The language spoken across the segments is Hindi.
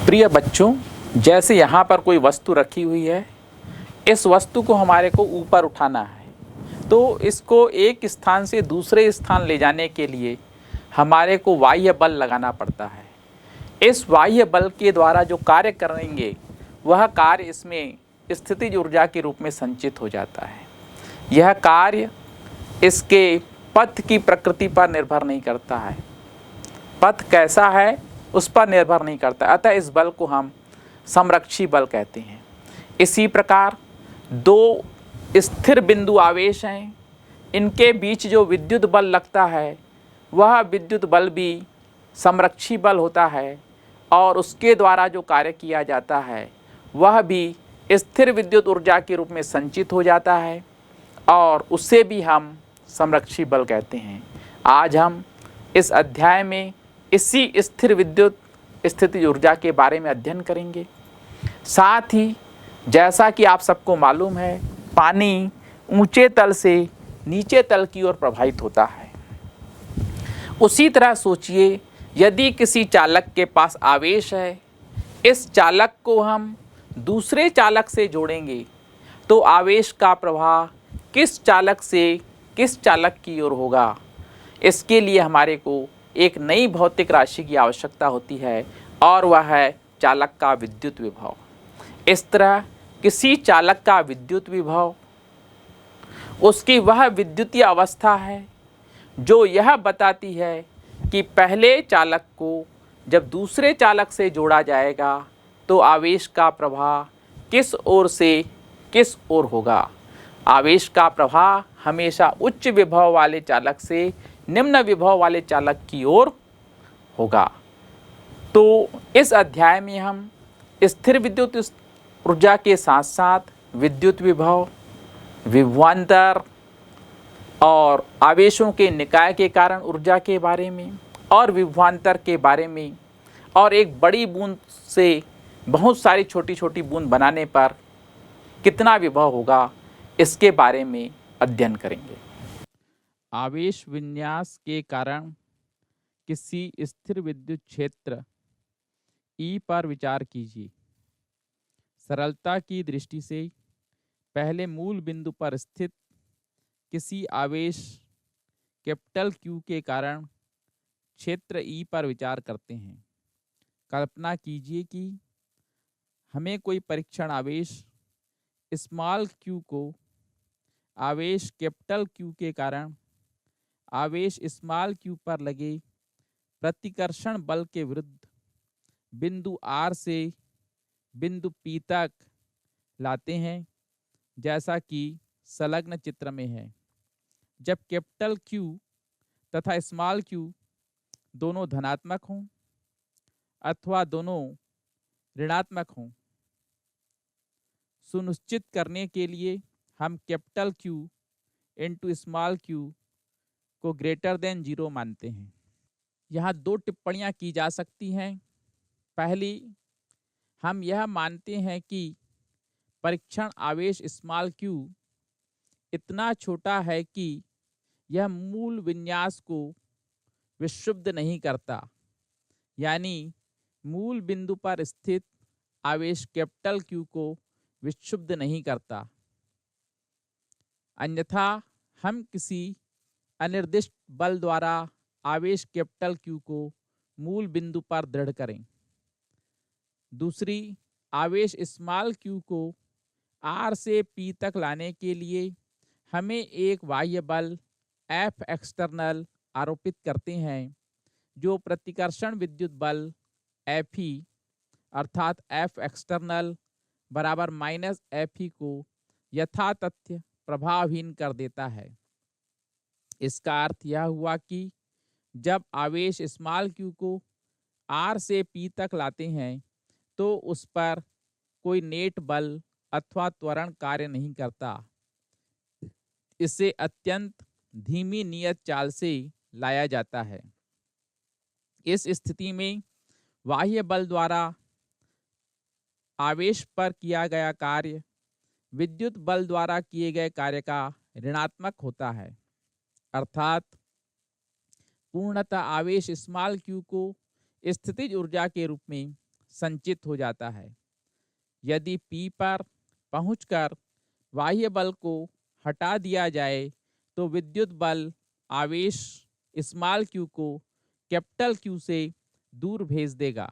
प्रिय बच्चों, जैसे यहाँ पर कोई वस्तु रखी हुई है, इस वस्तु को हमारे को ऊपर उठाना है, तो इसको एक स्थान से दूसरे स्थान ले जाने के लिए हमारे को बाह्य बल लगाना पड़ता है। इस बाह्य बल के द्वारा जो कार्य करेंगे वह कार्य इसमें स्थितिज ऊर्जा के रूप में संचित हो जाता है। यह कार्य इसके पथ की प्रकृति पर निर्भर नहीं करता है, पथ कैसा है उस पर निर्भर नहीं करता, अतः इस बल को हम संरक्षी बल कहते हैं। इसी प्रकार दो स्थिर बिंदु आवेश हैं, इनके बीच जो विद्युत बल लगता है वह विद्युत बल भी संरक्षी बल होता है और उसके द्वारा जो कार्य किया जाता है वह भी स्थिर विद्युत ऊर्जा के रूप में संचित हो जाता है और उसे भी हम संरक्षी बल कहते हैं। आज हम इस अध्याय में इसी स्थिर विद्युत स्थितिज ऊर्जा के बारे में अध्ययन करेंगे। साथ ही जैसा कि आप सबको मालूम है, पानी ऊंचे तल से नीचे तल की ओर प्रवाहित होता है। उसी तरह सोचिए, यदि किसी चालक के पास आवेश है, इस चालक को हम दूसरे चालक से जोड़ेंगे तो आवेश का प्रवाह किस चालक से किस चालक की ओर होगा। इसके लिए हमारे को एक नई भौतिक राशि की आवश्यकता होती है और वह है चालक का विद्युत विभव। इस तरह किसी चालक का विद्युत विभव उसकी वह विद्युतीय अवस्था है जो यह बताती है कि पहले चालक को जब दूसरे चालक से जोड़ा जाएगा तो आवेश का प्रवाह किस ओर से किस ओर होगा। आवेश का प्रवाह हमेशा उच्च विभव वाले चालक से निम्न विभव वाले चालक की ओर होगा। तो इस अध्याय में हम स्थिर विद्युत ऊर्जा के साथ साथ विद्युत विभव, विभवांतर और आवेशों के निकाय के कारण ऊर्जा के बारे में और विभवांतर के बारे में और एक बड़ी बूंद से बहुत सारी छोटी छोटी बूंद बनाने पर कितना विभव होगा इसके बारे में अध्ययन करेंगे। आवेश विन्यास के कारण किसी स्थिर विद्युत क्षेत्र E पर विचार कीजिए। सरलता की दृष्टि से पहले मूल बिंदु पर स्थित किसी आवेश कैपिटल Q के कारण क्षेत्र E पर विचार करते हैं। कल्पना कीजिए कि हमें कोई परीक्षण आवेश स्मॉल q को आवेश कैपिटल Q के कारण आवेश स्मॉल q पर लगे प्रतिकर्षण बल के विरुद्ध बिंदु R से बिंदु P तक लाते हैं, जैसा कि संलग्न चित्र में है। जब कैपिटल Q तथा स्मॉल q दोनों धनात्मक हों अथवा दोनों ऋणात्मक हों, सुनिश्चित करने के लिए हम capital Q into small q को ग्रेटर देन 0 मानते हैं। यहाँ दो टिप्पणियाँ की जा सकती हैं। पहली, हम यह मानते हैं कि परीक्षण आवेश स्मॉल q इतना छोटा है कि यह मूल विन्यास को विक्षुब्ध नहीं करता, यानी मूल बिंदु पर स्थित आवेश कैपिटल Q को विक्षुब्ध नहीं करता। अन्यथा हम किसी अनिर्दिष्ट बल द्वारा आवेश कैपिटल Q को मूल बिंदु पर दृढ़ करें। दूसरी, आवेश स्मॉल q को R से P तक लाने के लिए हमें एक बाह्य बल F एक्सटर्नल आरोपित करते हैं, जो प्रतिकर्षण विद्युत बल Fe अर्थात F एक्सटर्नल बराबर माइनस Fe को यथातथ्य प्रभावहीन कर देता है। इसका अर्थ यह हुआ कि जब आवेश स्मॉल q को R से P तक लाते हैं तो उस पर कोई नेट बल अथवा त्वरण कार्य नहीं करता। इसे अत्यंत धीमी नियत चाल से लाया जाता है। इस स्थिति में बाह्य बल द्वारा आवेश पर किया गया कार्य विद्युत बल द्वारा किए गए कार्य का ऋणात्मक होता है, अर्थात पूर्णतः आवेश स्मॉल q को स्थितिज ऊर्जा के रूप में संचित हो जाता है। यदि P पर पहुंचकर बाह्य बल को हटा दिया जाए तो विद्युत बल आवेश स्मॉल q को कैपिटल Q से दूर भेज देगा।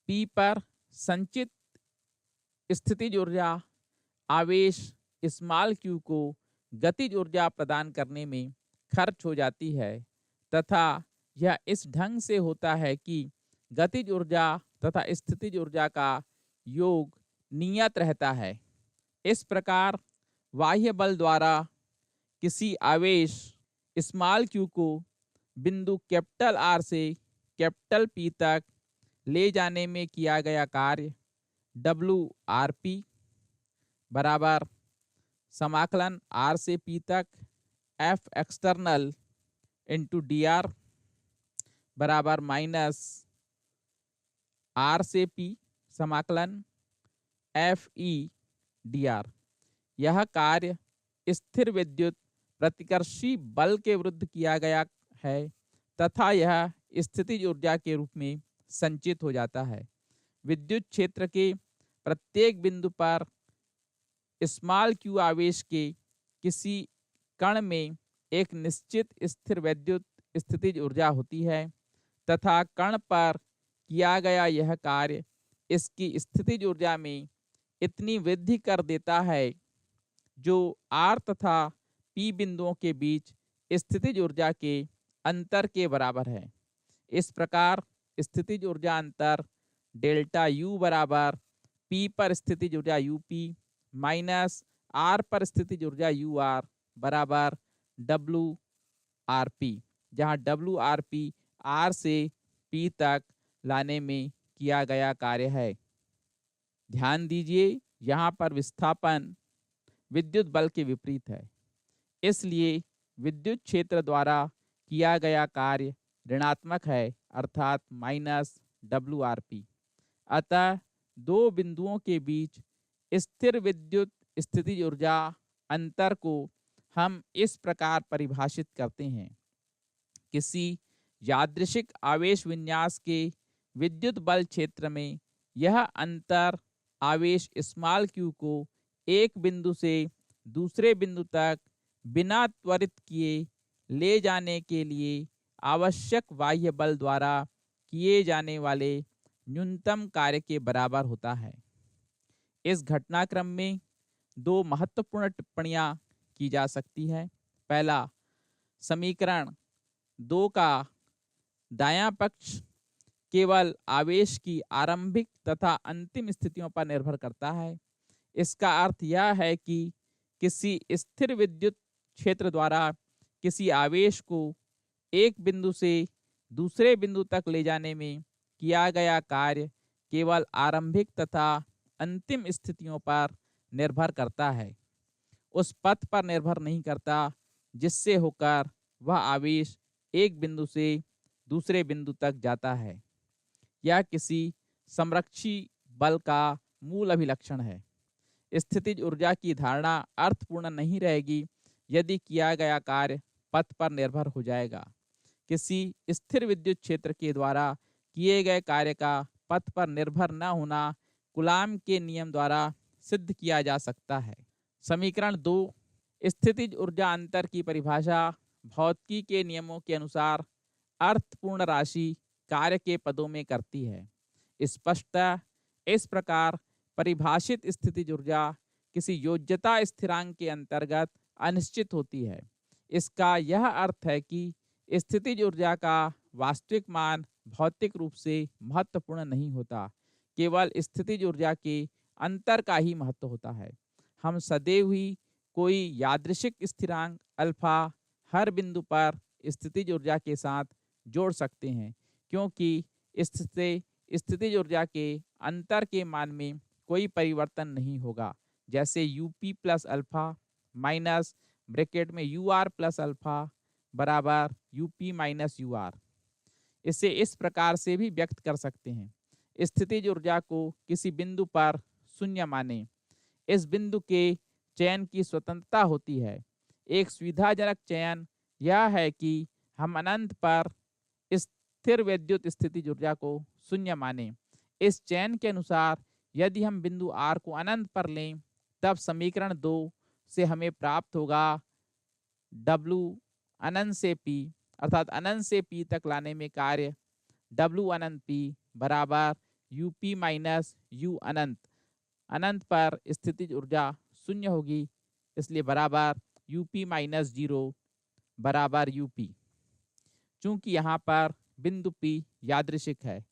P पर संचित स्थितिज ऊर्जा आवेश स्मॉल q को गतिज ऊर्जा प्रदान करने में खर्च हो जाती है तथा यह इस ढंग से होता है कि गतिज ऊर्जा तथा स्थितिज ऊर्जा का योग नियत रहता है। इस प्रकार बाह्य बल द्वारा किसी आवेश स्मॉल q को बिंदु कैपिटल R से कैपिटल P तक ले जाने में किया गया कार्य WRP बराबर समाकलन R से P तक F एक्सटर्नल इंटू DR बराबर माइनस R से P समाकलन FE DR। यह कार्य स्थिर विद्युत प्रतिकर्षी बल के विरुद्ध किया गया है तथा यह स्थितिज ऊर्जा के रूप में संचित हो जाता है। विद्युत क्षेत्र के प्रत्येक बिंदु पर स्मॉल q आवेश के किसी कण में एक निश्चित स्थिर विद्युत स्थितिज ऊर्जा होती है तथा कण पर किया गया यह कार्य इसकी स्थितिज ऊर्जा में इतनी वृद्धि कर देता है जो R तथा P बिंदुओं के बीच स्थितिज ऊर्जा के अंतर के बराबर है। इस प्रकार स्थितिज ऊर्जा अंतर डेल्टा U बराबर P पर स्थितिज ऊर्जा UP माइनस R पर स्थितिज ऊर्जा UR बराबर WRP, जहां WRP R से P तक लाने में किया गया कार्य है। ध्यान दीजिए, यहाँ पर विस्थापन विद्युत बल के विपरीत है, इसलिए विद्युत क्षेत्र द्वारा किया गया कार्य ऋणात्मक है अर्थात माइनस WRP। अतः दो बिंदुओं के बीच स्थिर विद्युत स्थितिज ऊर्जा अंतर को हम इस प्रकार परिभाषित करते हैं। किसी यादृशिक आवेश विन्यास के विद्युत बल क्षेत्र में यह अंतर आवेश स्मॉल q को एक बिंदु से दूसरे बिंदु तक बिना त्वरित किए ले जाने के लिए आवश्यक बाह्य बल द्वारा किए जाने वाले न्यूनतम कार्य के बराबर होता है। इस घटनाक्रम में दो महत्वपूर्ण टिप्पणियां की जा सकती है। पहला, समीकरण 2 का दायां पक्ष केवल आवेश की आरंभिक तथा अंतिम स्थितियों पर निर्भर करता है। इसका अर्थ यह है कि किसी स्थिर विद्युत क्षेत्र द्वारा किसी आवेश को एक बिंदु से दूसरे बिंदु तक ले जाने में किया गया कार्य केवल आरंभिक तथा अंतिम स्थितियों पर निर्भर करता है, उस पथ पर निर्भर नहीं करता जिससे होकर वह आवेश एक बिंदु से दूसरे बिंदु तक जाता है। यह किसी संरक्षी बल का मूल अभिलक्षण है। स्थितिज ऊर्जा की धारणा अर्थपूर्ण नहीं रहेगी यदि किया गया कार्य पथ पर निर्भर हो जाएगा। किसी स्थिर विद्युत क्षेत्र के द्वारा किए गए कार्य का पथ पर निर्भर न होना कूलाम के नियम द्वारा सिद्ध किया जा सकता है। समीकरण 2 स्थितिज ऊर्जा अंतर की परिभाषा भौतिकी के नियमों के अनुसार अर्थपूर्ण राशि कार्य के पदों में करती है। स्पष्टतः इस प्रकार परिभाषित स्थितिज ऊर्जा किसी योज्यता स्थिरांक के अंतर्गत अनिश्चित होती है। इसका यह अर्थ है कि स्थितिज ऊर्जा का वास्तविक मान भौतिक रूप से महत्वपूर्ण नहीं होता, केवल स्थितिज ऊर्जा के अंतर का ही महत्व होता है। हम सदैव ही कोई यादृशिक स्थिरांक अल्फा हर बिंदु पर स्थितिज ऊर्जा के साथ जोड़ सकते हैं, क्योंकि इससे स्थितिज ऊर्जा के अंतर के मान में कोई परिवर्तन नहीं होगा। जैसे UP plus alpha minus bracket में UR प्लस अल्फा बराबर UP माइनस UR। इसे इस प्रकार से भी व्यक्त कर सकते हैं। स्थितिज ऊर्जा को किसी बिंदु पर शून्य माने। इस बिंदु के चयन की स्वतंत्रता होती है। एक सुविधाजनक चयन यह है कि हम अनंत पर स्थिर विद्युत स्थितिज ऊर्जा को शून्य माने। इस चयन के अनुसार यदि हम बिंदु आर को अनंत पर लें तब समीकरण 2 से हमें प्राप्त होगा W अनंत से P, अर्थात अनंत से P तक लाने में कार्य W अनंत P बराबर UP माइनस U अनंत। अनंत पर स्थितिज ऊर्जा शून्य होगी, इसलिए बराबर UP माइनस 0 बराबर UP। चूंकि यहाँ पर बिंदु P यादृशिक है,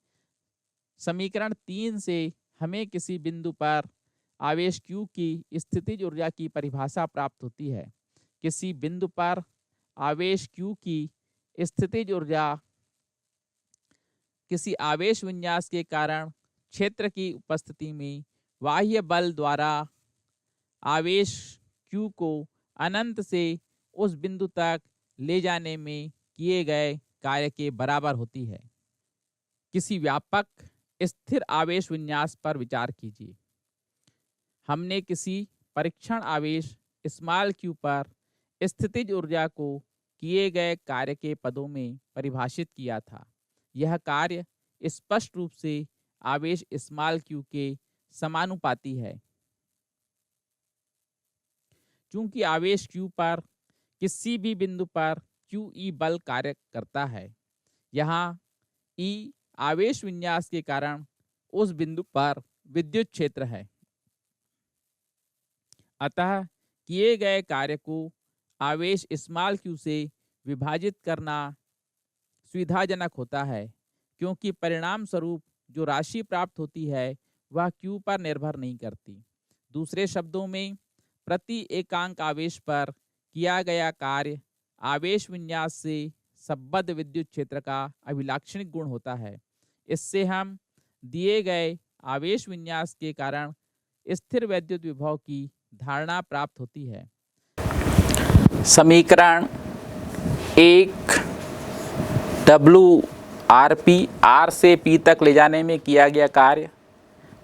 समीकरण 3 से हमें किसी बिंदु पर आवेश Q की स्थितिज ऊर्जा की परिभाषा प्राप्त होती है। किसी बिंदु पर आवेश Q की स्थितिज ऊर्जा किसी आवेश विन्यास के कारण क्षेत्र की उपस्थिति में बाह्य बल द्वारा आवेश Q को अनंत से उस बिंदु तक ले जाने में किए गए कार्य के बराबर होती है। किसी व्यापक स्थिर आवेश विन्यास पर विचार कीजिए। हमने किसी परीक्षण आवेश स्मॉल q पर स्थितिज ऊर्जा को किए गए कार्य के पदों में परिभाषित किया था। यह कार्य स्पष्ट रूप से आवेश स्मॉल q के समानुपाती है। चूंकि आवेश q पर किसी भी बिंदु पर QE बल कार्य करता है, यहाँ E आवेश विन्यास के कारण उस बिंदु पर विद्युत क्षेत्र है। अतः किए गए कार्य को आवेश स्मॉल q से विभाजित करना सुविधाजनक होता है, क्योंकि परिणाम स्वरूप जो राशि प्राप्त होती है वह q पर निर्भर नहीं करती। दूसरे शब्दों में, प्रति एकांक आवेश पर किया गया कार्य आवेश विन्यास से संबद्ध विद्युत क्षेत्र का अभिलाक्षणिक गुण होता है। इससे हम दिए गए आवेश विन्यास के कारण स्थिर विद्युत विभव की धारणा प्राप्त होती है। समीकरण 1 WRP R से P तक ले जाने में किया गया कार्य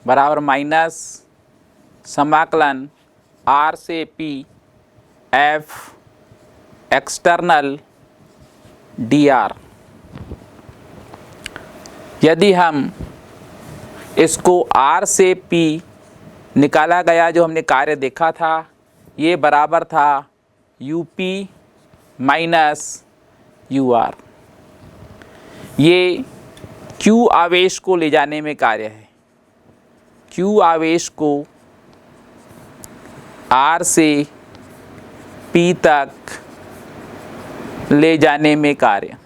बराबर माइनस समाकलन R से P F एक्सटर्नल DR। यदि हम इसको R से P निकाला गया जो हमने कार्य देखा था, ये बराबर था UP माइनस UR। ये Q आवेश को ले जाने में कार्य है। Q आवेश को R से P तक ले जाने में कार्य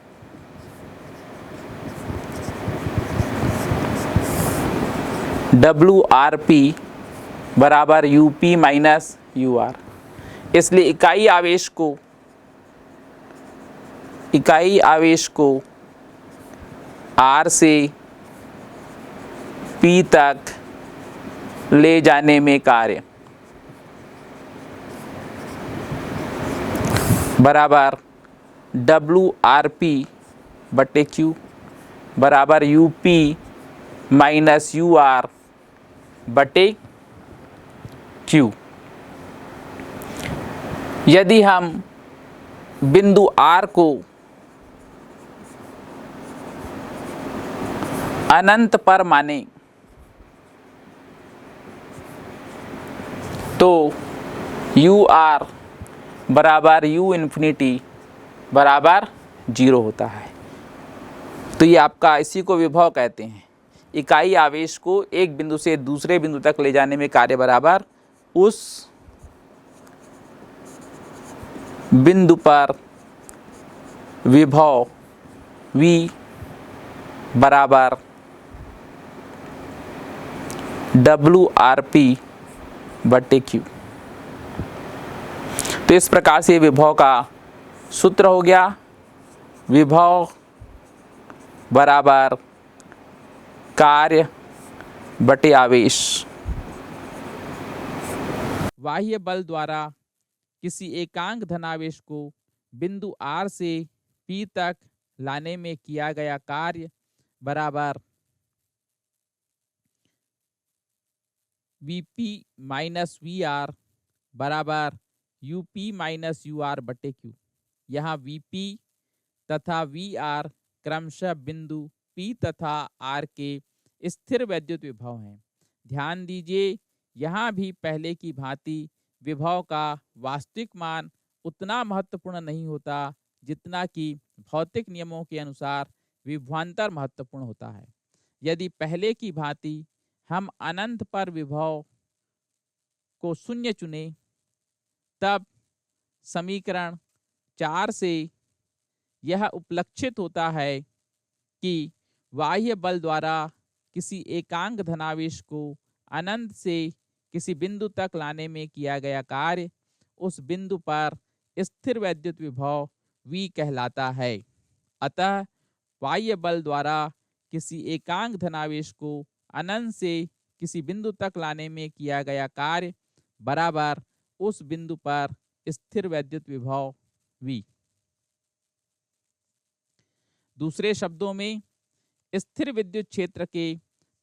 WRP बराबर UP माइनस UR। इसलिए इकाई आवेश को R से P तक ले जाने में कार्य बराबर WRP बटे Q बराबर UP माइनस UR बटे Q। यदि हम बिंदु R को अनंत पर माने तो UR बराबर U इन्फिनिटी बराबर 0 होता है। तो ये आपका, इसी को विभव कहते हैं। इकाई आवेश को एक बिंदु से दूसरे बिंदु तक ले जाने में कार्य बराबर उस बिंदु पर विभव V बराबर WRP बटे Q। तो इस प्रकार से विभव का सूत्र हो गया, विभव बराबर कार्य बटे आवेश। बाह्य बल द्वारा किसी एकांक धनावेश को बिंदु R से P तक लाने में किया गया कार्य बराबर VP माइनस VR बराबर UP माइनस UR बटे Q। यहाँ VP तथा VR क्रमशः बिंदु P तथा R के स्थिर वैद्युत विभव हैं। ध्यान दीजिए, यहाँ भी पहले की भांति विभव का वास्तविक मान उतना महत्वपूर्ण नहीं होता जितना कि भौतिक नियमों के अनुसार विभवांतर महत्वपूर्ण होता है। यदि पहले की भांति हम अनंत पर विभव को शून्य चुने, तब समीकरण 4 से यह उपलक्षित होता है कि बाह्य बल द्वारा किसी एकांक धनावेश को अनंत से किसी बिंदु तक लाने में किया गया कार्य उस बिंदु पर स्थिर वैद्युत विभव V कहलाता है। अतः बाह्य बल द्वारा किसी एकांक धनावेश को अनंत से किसी बिंदु तक लाने में किया गया कार्य बराबर उस बिंदु पर स्थिर वैद्युत विभव V। दूसरे शब्दों में, स्थिर विद्युत क्षेत्र के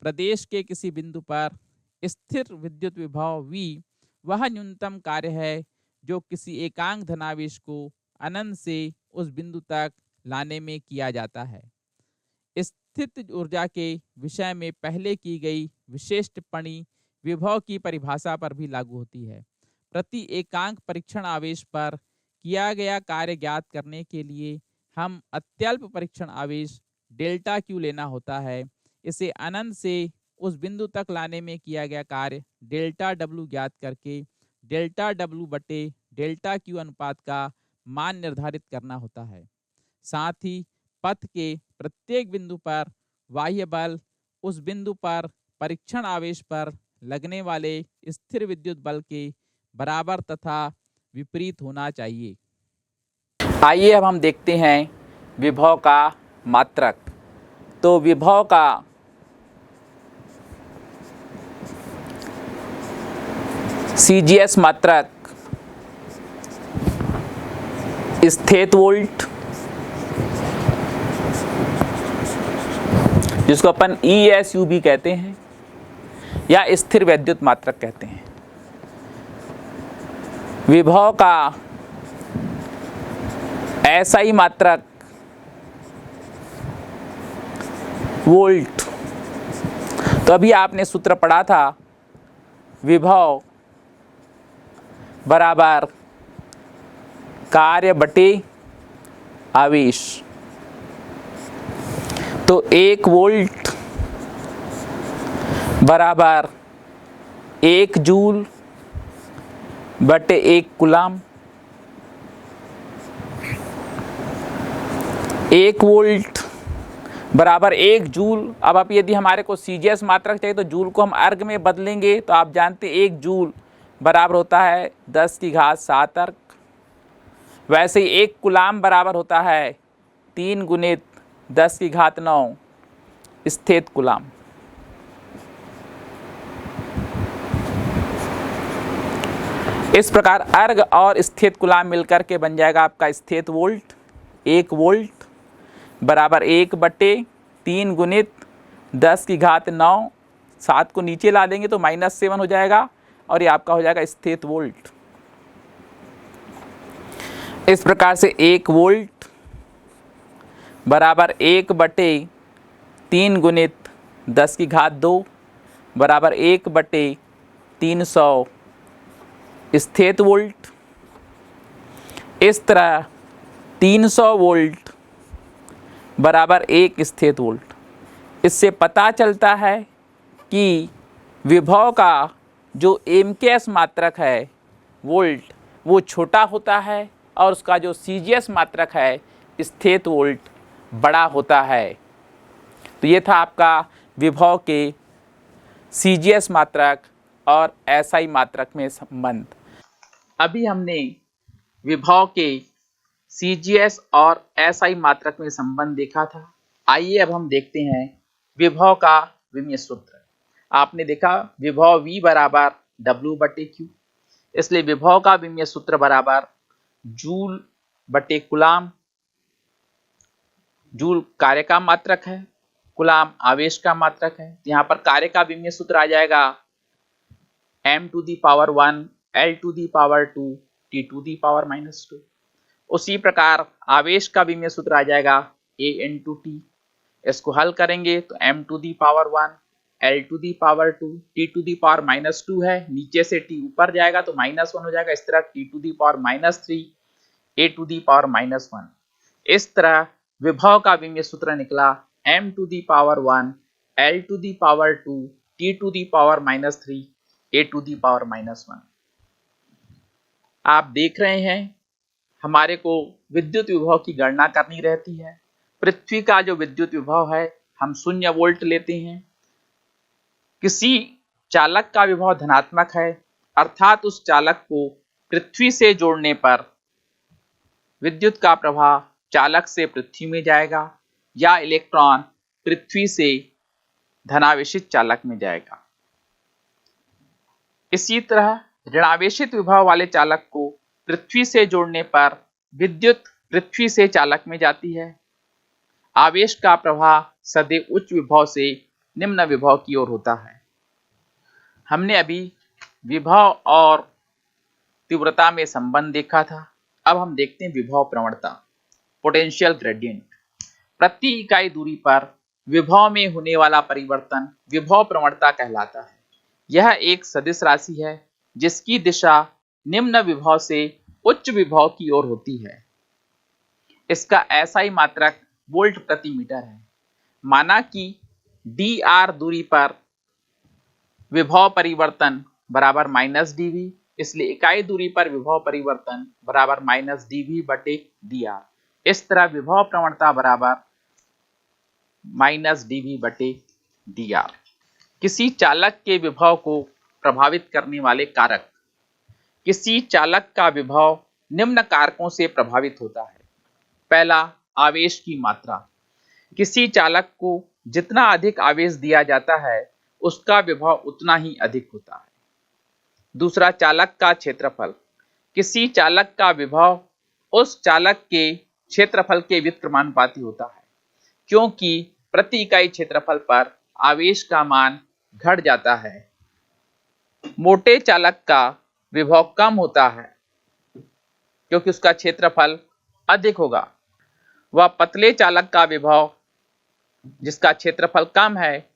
प्रदेश के किसी बिंदु पर स्थिर विद्युत विभव V वह न्यूनतम कार्य है जो किसी एकांक धनावेश को अनंत से उस बिंदु तक लाने में किया जाता है। स्थित ऊर्जा के विषय में पहले की गई विशेष टिप्पणी विभव की परिभाषा पर भी लागू होती है। प्रति एकांक परीक्षण आवेश पर किया गया कार्य ज्ञात करने के लिए हम अत्यल्प परीक्षण आवेश डेल्टा Q लेना होता है। इसे अनंत से उस बिंदु तक लाने में किया गया कार्य डेल्टा W ज्ञात करके डेल्टा W बटे डेल्टा Q अनुपात का मान निर्धारित करना होता है। साथ ही पथ के प्रत्येक बिंदु पर बाह्य बल उस बिंदु पर परीक्षण आवेश पर लगने वाले स्थिर विद्युत बल के बराबर तथा विपरीत होना चाहिए। आइए अब हम देखते हैं विभव का मात्रक। तो विभव का CGS मात्रक स्थित वोल्ट, जिसको अपन ESU भी कहते हैं या स्थिर वैद्युत मात्रक कहते हैं। विभव का SI मात्रक वोल्ट। तो अभी आपने सूत्र पढ़ा था, विभव बराबर कार्य बटे आवेश। तो 1 वोल्ट बराबर 1 जूल बटे 1 कूलाम। 1 वोल्ट बराबर 1 जूल। अब आप यदि हमारे को CGS मात्रक चाहिए तो जूल को हम अर्ग में बदलेंगे। तो आप जानते 1 जूल बराबर होता है 10 की घात 7 अर्ग। वैसे ही 1 कूलाम बराबर होता है 3 गुणित 10 की घात 9 स्थित कूलाम। इस प्रकार अर्ग और स्थित कूलाम मिलकर के बन जाएगा आपका स्थित वोल्ट। 1 वोल्ट बराबर 1 बटे 3 गुणित 10 की घात 9, 7 को नीचे ला देंगे तो -7 हो जाएगा और ये आपका हो जाएगा स्थित वोल्ट। इस प्रकार से 1 वोल्ट बराबर 1 बटे 3 गुणित 10 की घात 2 बराबर 1 बटे 300 स्थित वोल्ट। इस तरह 300 वोल्ट बराबर 1 स्थित वोल्ट। इससे पता चलता है कि विभव का जो MKS मात्रक है वोल्ट वो छोटा होता है और उसका जो CGS मात्रक है स्थित वोल्ट बड़ा होता है। तो ये था आपका विभव के CGS मात्रक और SI मात्रक में संबंध। अभी हमने विभव के CGS और SI मात्रक में संबंध देखा था। आइए अब हम देखते हैं विभव का विमीय सूत्र। आपने देखा विभव V बराबर W बटे Q, इसलिए विभव का विमीय सूत्र बराबर जूल बटे कूलाम। जूल कार्य का मात्रक है, कूलाम आवेश का मात्रक है। यहाँ पर कार्य का विमीय सूत्र आ जाएगा m⁻⁴ L⁻²⁵ T⁻²। उसी प्रकार आवेश का विमीय सूत्र आ जाएगा a इंटू टी। इसको हल करेंगे तो m to the power 1, l to the power 2, t to the power -2 है, नीचे से t ऊपर जाएगा तो -1 हो जाएगा, इस तरह t to the power -3, a to the power -1। इस तरह विभव का विमीय सूत्र निकला m to the power 1, l to the power 2, t to the power -3, a to the power -1। आप देख रहे हैं हमारे को विद्युत विभव की गणना करनी रहती है। पृथ्वी का जो विद्युत विभव है हम 0 वोल्ट लेते हैं। किसी चालक का विभव धनात्मक है, अर्थात उस चालक को पृथ्वी से जोड़ने पर विद्युत का प्रवाह चालक से पृथ्वी में जाएगा या इलेक्ट्रॉन पृथ्वी से धनावेशित चालक में जाएगा। इसी तरह ऋणावेशित विभव वाले चालक को पृथ्वी से जोड़ने पर विद्युत पृथ्वी से चालक में जाती है। आवेश का प्रवाह सदैव उच्च विभव से निम्न विभव की ओर होता है। हमने अभी विभव और तीव्रता में संबंध देखा था। अब हम देखते हैं विभव प्रवणता, पोटेंशियल ग्रेडियंट। प्रति इकाई दूरी पर विभव में होने वाला परिवर्तन विभव प्रवणता कहलाता है। यह एक सदिश राशि है जिसकी दिशा निम्न विभव से उच्च विभव की ओर होती है। इसका SI मात्रक वोल्ट प्रति मीटर है। माना कि dr दूरी पर विभव परिवर्तन बराबर -dV, इसलिए इकाई दूरी पर विभव परिवर्तन बराबर -dV बटे dr। इस तरह विभव प्रवणता बराबर -dV बटे dr। किसी चालक के विभव को प्रभावित करने वाले कारक। किसी चालक का विभव निम्न कारकों से प्रभावित होता है। पहला, आवेश की मात्रा। किसी चालक को जितना अधिक आवेश दिया जाता है उसका विभव उतना ही अधिक होता है। दूसरा, चालक का क्षेत्रफल। किसी चालक का विभव उस चालक के क्षेत्रफल के व्युत्क्रमानुपाती होता है, क्योंकि प्रति इकाई क्षेत्रफल पर आवेश का मान घट जाता है। मोटे चालक का विभव कम होता है क्योंकि उसका क्षेत्रफल अधिक होगा। वह पतले चालक का विभव जिसका क्षेत्रफल कम है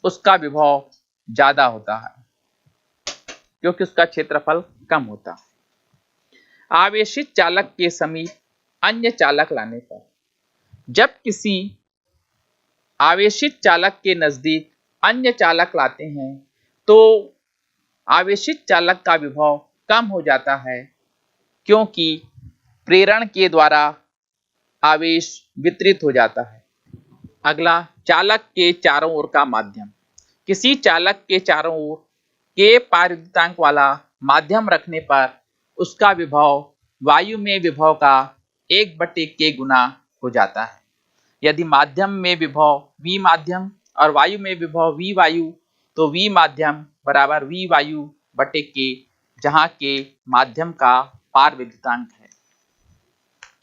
उसका विभव ज्यादा होता है क्योंकि उसका क्षेत्रफल कम होता है। आवेशित चालक के समीप अन्य चालक लाने पर, जब किसी आवेशित चालक के नजदीक अन्य चालक लाते हैं तो आवेशित चालक का विभव कम हो जाता है, क्योंकि प्रेरण के द्वारा आवेश वितरित हो जाता है। अगला, चालक के चारों ओर का माध्यम। किसी चालक के चारों ओर के पारविद्युतांक वाला माध्यम रखने पर उसका विभव वायु में विभव का 1/k गुना हो जाता है। यदि माध्यम में विभव V माध्यम और वायु में विभव V वायु, तो V माध्यम बराबर V वायु बटे K, जहाँ K माध्यम का पारविद्युतांक है।